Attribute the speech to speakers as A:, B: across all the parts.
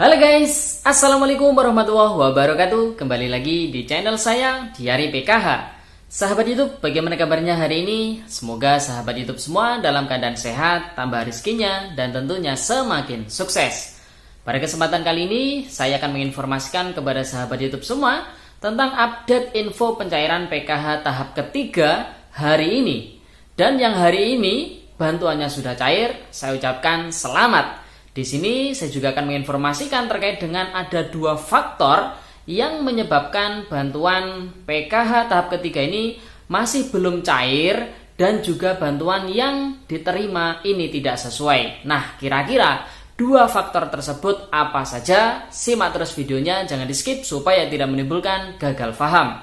A: Halo guys, Assalamualaikum warahmatullahi wabarakatuh. Kembali lagi di channel saya, Diari PKH. Sahabat YouTube, bagaimana kabarnya hari ini? Semoga sahabat YouTube semua dalam keadaan sehat, tambah rezekinya, dan tentunya semakin sukses. Pada kesempatan kali ini, saya akan menginformasikan kepada sahabat YouTube semua tentang update info pencairan PKH tahap ketiga hari ini. Dan yang hari ini bantuannya sudah cair, saya ucapkan selamat. Di sini saya juga akan menginformasikan terkait dengan ada dua faktor yang menyebabkan bantuan PKH tahap ketiga ini masih belum cair dan juga bantuan yang diterima ini tidak sesuai. Nah, kira-kira dua faktor tersebut apa saja? Simak terus videonya, jangan di skip supaya tidak menimbulkan gagal paham.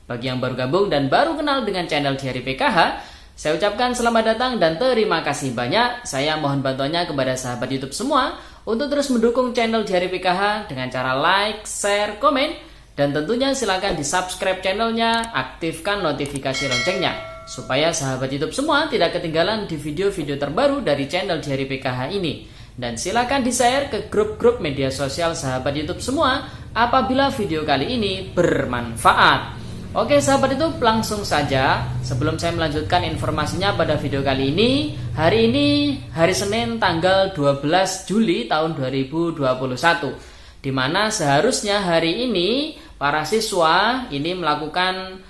A: Bagi yang baru gabung dan baru kenal dengan channel Diari PKH, saya ucapkan selamat datang dan terima kasih banyak. Saya mohon bantuannya kepada sahabat YouTube semua untuk terus mendukung channel Diari PKH dengan cara like, share, komen, dan tentunya silakan di subscribe channelnya, aktifkan notifikasi loncengnya supaya sahabat YouTube semua tidak ketinggalan di video-video terbaru dari channel Diari PKH ini. Dan silakan di share ke grup-grup media sosial sahabat YouTube semua apabila video kali ini bermanfaat. Oke sahabat YouTube, langsung saja sebelum saya melanjutkan informasinya pada video kali ini. Hari ini hari Senin tanggal 12 Juli tahun 2021, dimana seharusnya hari ini para siswa ini melakukan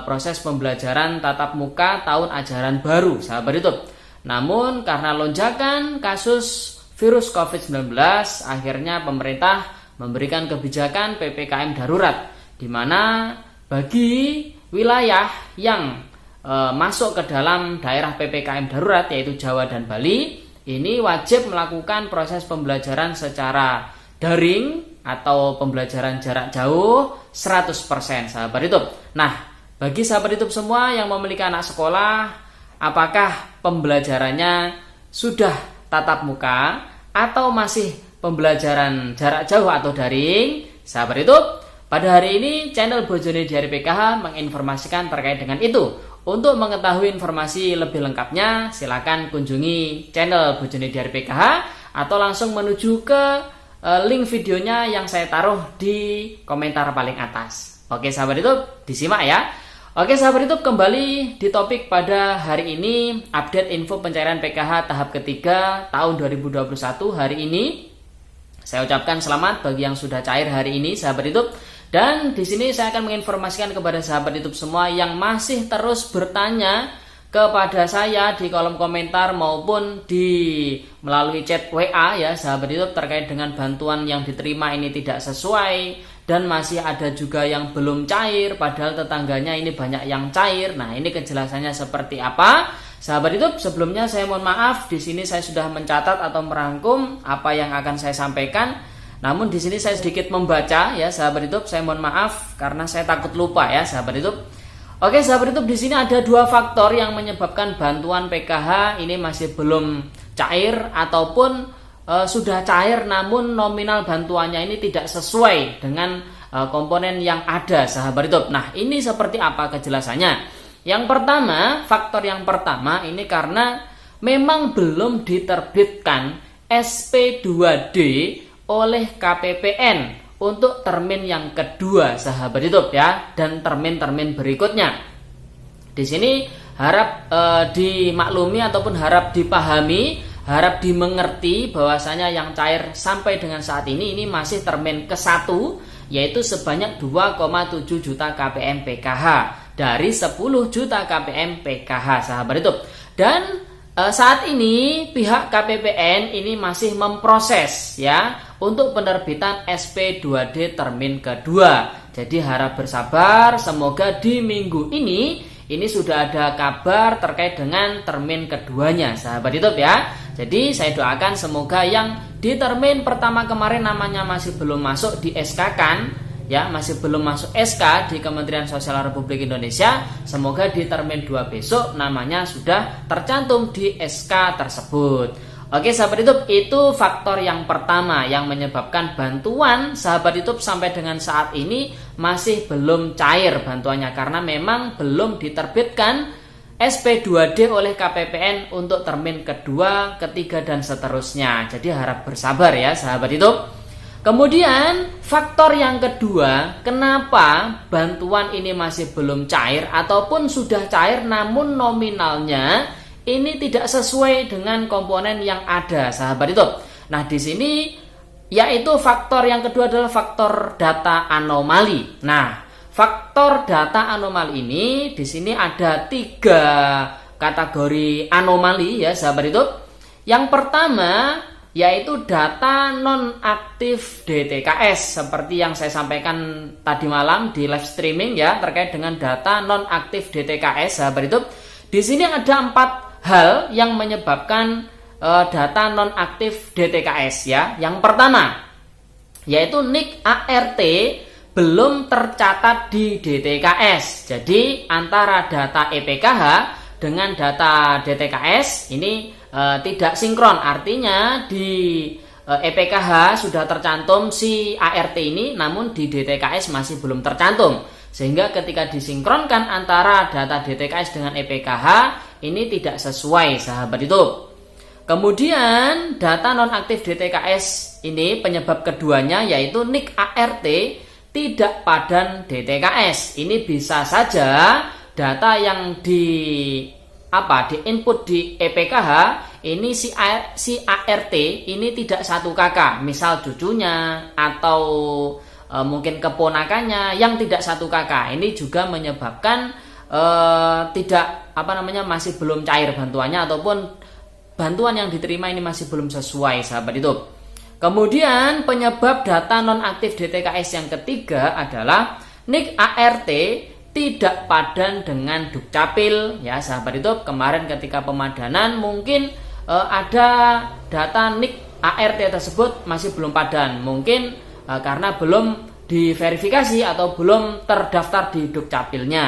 A: proses pembelajaran tatap muka tahun ajaran baru sahabat YouTube. Namun karena lonjakan kasus virus COVID-19, akhirnya pemerintah memberikan kebijakan PPKM darurat, di mana bagi wilayah yang masuk ke dalam daerah PPKM darurat yaitu Jawa dan Bali, ini wajib melakukan proses pembelajaran secara daring atau pembelajaran jarak jauh 100% sahabat YouTube. Nah, bagi sahabat YouTube semua yang memiliki anak sekolah, apakah pembelajarannya sudah tatap muka atau masih pembelajaran jarak jauh atau daring? Sahabat YouTube, pada hari ini channel Bojone Diari PKH menginformasikan terkait dengan itu. Untuk mengetahui informasi lebih lengkapnya, silakan kunjungi channel Bojone Diari PKH atau langsung menuju ke link videonya yang saya taruh di komentar paling atas. Oke sahabat YouTube, disimak ya. Oke sahabat YouTube, kembali di topik pada hari ini, update info pencairan PKH tahap ketiga tahun 2021 hari ini. Saya ucapkan selamat bagi yang sudah cair hari ini sahabat YouTube. Dan di sini saya akan menginformasikan kepada sahabat YouTube semua yang masih terus bertanya kepada saya di kolom komentar maupun di melalui chat WA ya sahabat YouTube terkait dengan bantuan yang diterima ini tidak sesuai dan masih ada juga yang belum cair padahal tetangganya ini banyak yang cair. Nah, ini kejelasannya seperti apa? Sahabat YouTube, sebelumnya saya mohon maaf, di sini saya sudah mencatat atau merangkum apa yang akan saya sampaikan. Namun di sini saya sedikit membaca ya sahabat YouTube, saya mohon maaf karena saya takut lupa ya sahabat YouTube. Oke sahabat YouTube, di sini ada dua faktor yang menyebabkan bantuan PKH ini masih belum cair ataupun sudah cair namun nominal bantuannya ini tidak sesuai dengan komponen yang ada sahabat YouTube. Nah, ini seperti apa kejelasannya? Yang pertama, faktor yang pertama ini karena memang belum diterbitkan SP2D oleh KPPN untuk termin yang kedua sahabat YouTube ya, dan termin-termin berikutnya. Di sini harap dimaklumi ataupun harap dipahami, harap dimengerti bahwasanya yang cair sampai dengan saat ini masih termin ke-1 yaitu sebanyak 2,7 juta KPM PKH dari 10 juta KPM PKH sahabat YouTube. Dan saat ini pihak KPPN ini masih memproses ya untuk penerbitan SP2D termin kedua. Jadi harap bersabar, semoga di minggu ini sudah ada kabar terkait dengan termin keduanya sahabat YouTube ya. Jadi saya doakan semoga yang di termin pertama kemarin namanya masih belum masuk di SK kan ya, masih belum masuk SK di Kementerian Sosial Republik Indonesia, semoga di termin 2 besok namanya sudah tercantum di SK tersebut. Oke sahabat YouTube, itu faktor yang pertama yang menyebabkan bantuan sahabat YouTube sampai dengan saat ini masih belum cair bantuannya karena memang belum diterbitkan SP2D oleh KPPN untuk termin kedua, ketiga dan seterusnya. Jadi harap bersabar ya sahabat YouTube. Kemudian faktor yang kedua, kenapa bantuan ini masih belum cair ataupun sudah cair namun nominalnya ini tidak sesuai dengan komponen yang ada, sahabat YouTube. Nah, di sini yaitu faktor yang kedua adalah faktor data anomali. Nah, faktor data anomali ini di sini ada 3 kategori anomali ya, sahabat YouTube. Yang pertama yaitu data nonaktif DTKS, seperti yang saya sampaikan tadi malam di live streaming ya, terkait dengan data nonaktif DTKS, sahabat YouTube. Di sini ada 4 hal yang menyebabkan data nonaktif DTKS ya. Yang pertama yaitu NIK ART belum tercatat di DTKS. Jadi antara data EPKH dengan data DTKS ini tidak sinkron, artinya di EPKH sudah tercantum si ART ini, namun di DTKS masih belum tercantum. Sehingga ketika disinkronkan antara data DTKS dengan EPKH ini tidak sesuai, sahabat YouTube. Kemudian data nonaktif DTKS ini penyebab keduanya yaitu NIK ART tidak padan DTKS. Ini bisa saja data yang di input di EPKH ini si ART ini tidak 1 kakak, misal cucunya atau mungkin keponakannya yang tidak 1 kakak. Ini juga menyebabkan masih belum cair bantuannya ataupun bantuan yang diterima ini masih belum sesuai, sahabat YouTube. Kemudian penyebab data nonaktif DTKS yang ketiga adalah NIK ART tidak padan dengan Dukcapil ya, sahabat YouTube. Kemarin ketika pemadanan mungkin ada data NIK ART tersebut masih belum padan, mungkin karena belum diverifikasi atau belum terdaftar di Dukcapilnya.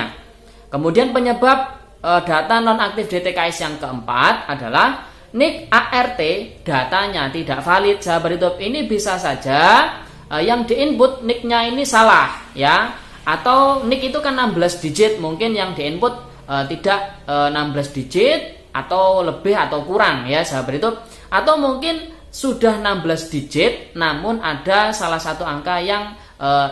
A: Kemudian penyebab data nonaktif DTKS yang keempat adalah NIK ART datanya tidak valid, sahabat YouTube. Ini bisa saja yang diinput NIK-nya ini salah ya, atau NIK itu kan 16 digit, mungkin yang diinput tidak 16 digit atau lebih atau kurang ya, sahabat YouTube. Atau mungkin sudah 16 digit namun ada salah satu angka yang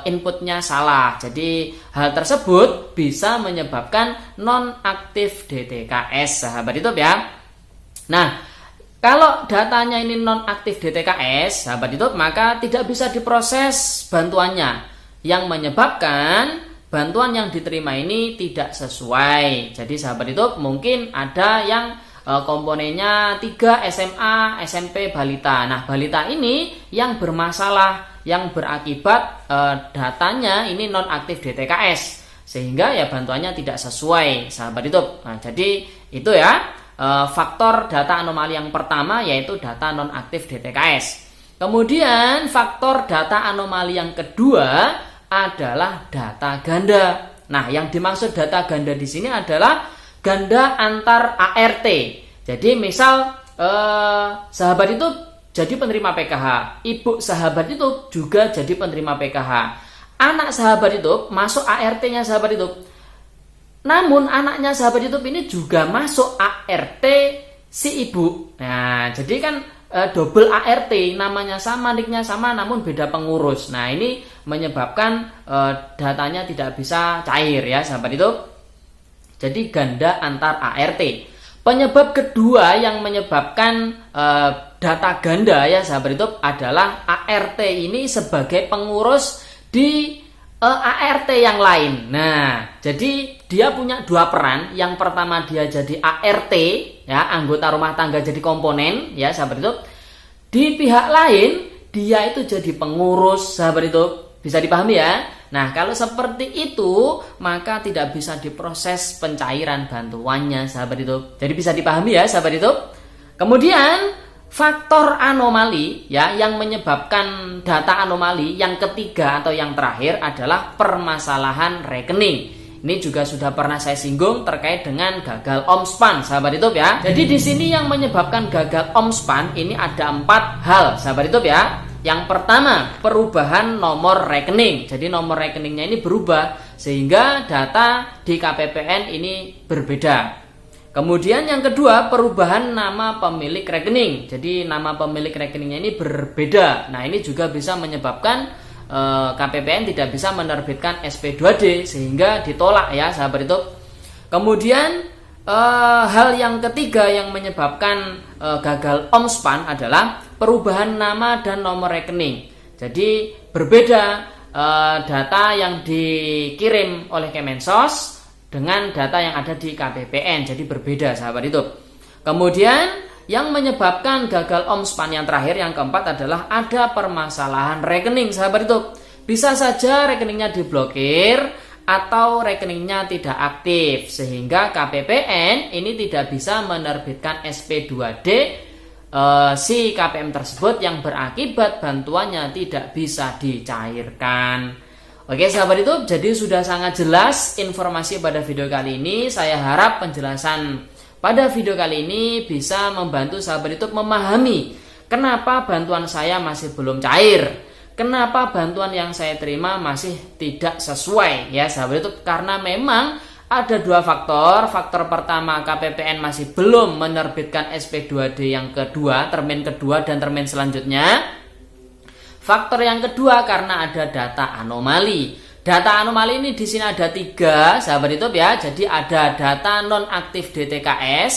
A: inputnya salah. Jadi hal tersebut bisa menyebabkan nonaktif DTKS, sahabat YouTube ya. Nah, kalau datanya ini nonaktif DTKS, sahabat YouTube, maka tidak bisa diproses bantuannya, yang menyebabkan bantuan yang diterima ini tidak sesuai. Jadi sahabat YouTube, mungkin ada yang komponennya 3 SMA, SMP, balita. Nah, balita ini yang bermasalah, yang berakibat datanya ini nonaktif DTKS, sehingga ya bantuannya tidak sesuai, sahabat YouTube. Nah, jadi itu ya faktor data anomali yang pertama, yaitu data nonaktif DTKS. Kemudian faktor data anomali yang kedua adalah data ganda. Nah, yang dimaksud data ganda di sini adalah ganda antar ART. Jadi misal sahabat itu jadi penerima PKH, ibu sahabat itu juga jadi penerima PKH, anak sahabat itu masuk ART-nya sahabat itu. Namun anaknya sahabat YouTube ini juga masuk ART si ibu. Nah, jadi kan double ART, namanya sama, nicknya sama, namun beda pengurus. Nah, ini menyebabkan datanya tidak bisa cair ya, sahabat YouTube. Jadi ganda antar ART. Penyebab kedua yang menyebabkan data ganda ya, sahabat YouTube, adalah ART ini sebagai pengurus di ART yang lain. Nah, jadi dia punya 2 peran. Yang pertama dia jadi ART ya, anggota rumah tangga, jadi komponen ya, sahabat YouTube. Di pihak lain dia itu jadi pengurus, sahabat YouTube. Bisa dipahami ya? Nah, kalau seperti itu maka tidak bisa diproses pencairan bantuannya, sahabat YouTube. Jadi bisa dipahami ya, sahabat YouTube. Kemudian faktor anomali ya, yang menyebabkan data anomali yang ketiga atau yang terakhir adalah permasalahan rekening. Ini juga sudah pernah saya singgung terkait dengan gagal omspan, sahabat YouTube ya. Jadi di sini yang menyebabkan gagal omspan ini ada 4 hal, sahabat YouTube ya. Yang pertama, perubahan nomor rekening. Jadi nomor rekeningnya ini berubah sehingga data di KPPN ini berbeda. Kemudian yang kedua, perubahan nama pemilik rekening. Jadi nama pemilik rekeningnya ini berbeda. Nah, ini juga bisa menyebabkan KPPN tidak bisa menerbitkan SP2D sehingga ditolak ya sahabat YouTube. Kemudian hal yang ketiga yang menyebabkan gagal OMSPAN adalah perubahan nama dan nomor rekening. Jadi berbeda data yang dikirim oleh Kemensos dengan data yang ada di KPPN, jadi berbeda sahabat YouTube. Kemudian yang menyebabkan gagal OMSPAN yang terakhir, yang keempat adalah ada permasalahan rekening sahabat YouTube. Bisa saja rekeningnya diblokir atau rekeningnya tidak aktif sehingga KPPN ini tidak bisa menerbitkan SP2D si KPM tersebut yang berakibat bantuannya tidak bisa dicairkan. Oke sahabat YouTube, jadi sudah sangat jelas informasi pada video kali ini. Saya harap penjelasan pada video kali ini bisa membantu sahabat YouTube memahami kenapa bantuan saya masih belum cair, kenapa bantuan yang saya terima masih tidak sesuai ya sahabat YouTube. Karena memang ada dua faktor. Faktor pertama, KPPN masih belum menerbitkan SP2D yang kedua, termin kedua dan termin selanjutnya. Faktor yang kedua karena ada data anomali. Data anomali ini di sini ada 3 sahabat YouTube ya. Jadi ada data nonaktif DTKS,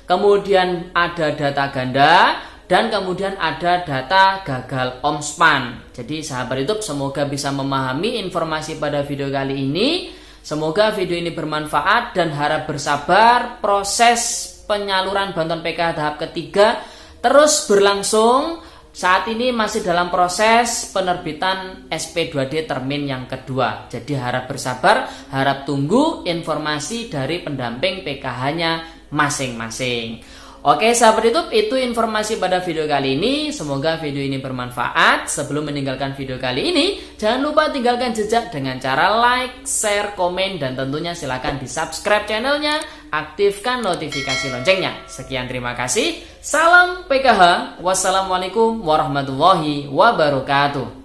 A: kemudian ada data ganda, dan kemudian ada data gagal OMSPAN. Jadi sahabat YouTube semoga bisa memahami informasi pada video kali ini. Semoga video ini bermanfaat dan harap bersabar. Proses penyaluran bantuan PKH tahap ketiga terus berlangsung. Saat ini masih dalam proses penerbitan SP2D termin yang kedua. Jadi harap bersabar, harap tunggu informasi dari pendamping PKH-nya masing-masing. Oke sahabat YouTube, itu informasi pada video kali ini. Semoga video ini bermanfaat. Sebelum meninggalkan video kali ini, jangan lupa tinggalkan jejak dengan cara like, share, komen, dan tentunya silahkan di subscribe channelnya. Aktifkan notifikasi loncengnya. Sekian, terima kasih. Salam PKH. Wassalamualaikum warahmatullahi wabarakatuh.